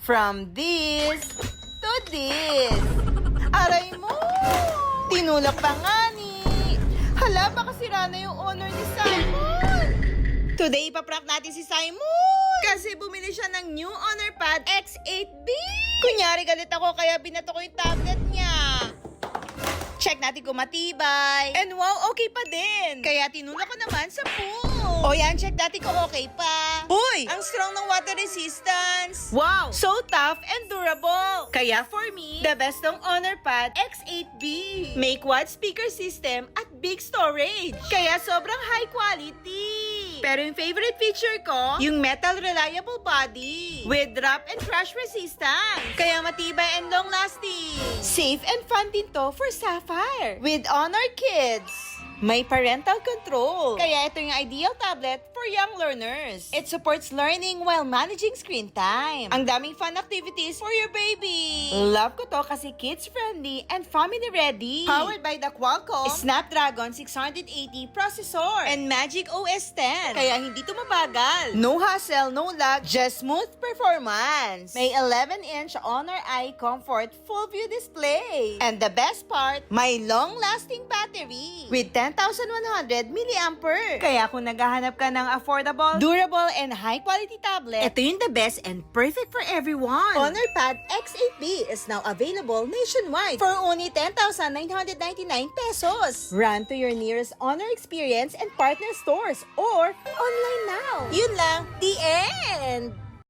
From this to this. Aray mo! Tinulak pa nga ni. Hala, baka sira na yung honor ni Simon. Today, ipaprank natin si Simon. Kasi bumili siya ng new Honor Pad X8B. Kunyari, galit ako kaya binato ko yung tablet niya. Check natin kung matibay. And wow, okay pa din. Kaya tinulak ko naman sa pool. O yan, check natin kung okay pa. Uy, ang strong ng water resistance. Wow, so tough and durable. Kaya for me, the best ng Honor Pad X8B. May quad speaker system at big storage. Kaya sobrang high quality. Pero yung favorite feature ko, yung metal reliable body with drop and crash resistance. Kaya matibay and long lasting. Safe and fun din to for Sapphire with Honor Kids. May parental control. Kaya ito yung ideal tablet for young learners. It supports learning while managing screen time. Ang daming fun activities for your baby. Love ko to kasi kids-friendly and family-ready. Powered by the Qualcomm Snapdragon 680 processor and Magic OS 10. Kaya hindi to mabagal. No hassle, no lag, just smooth performance. May 11-inch Honor Eye Comfort full view display. And the best part, may long-lasting battery with 10,100 mAh. Kaya kung naghahanap ka ng affordable, durable, and high-quality tablet, ito yung the best and perfect for everyone. Honor Pad X8B is now available nationwide for only 10,999 pesos. Run to your nearest Honor Experience and partner stores or online now. Yun lang, the end!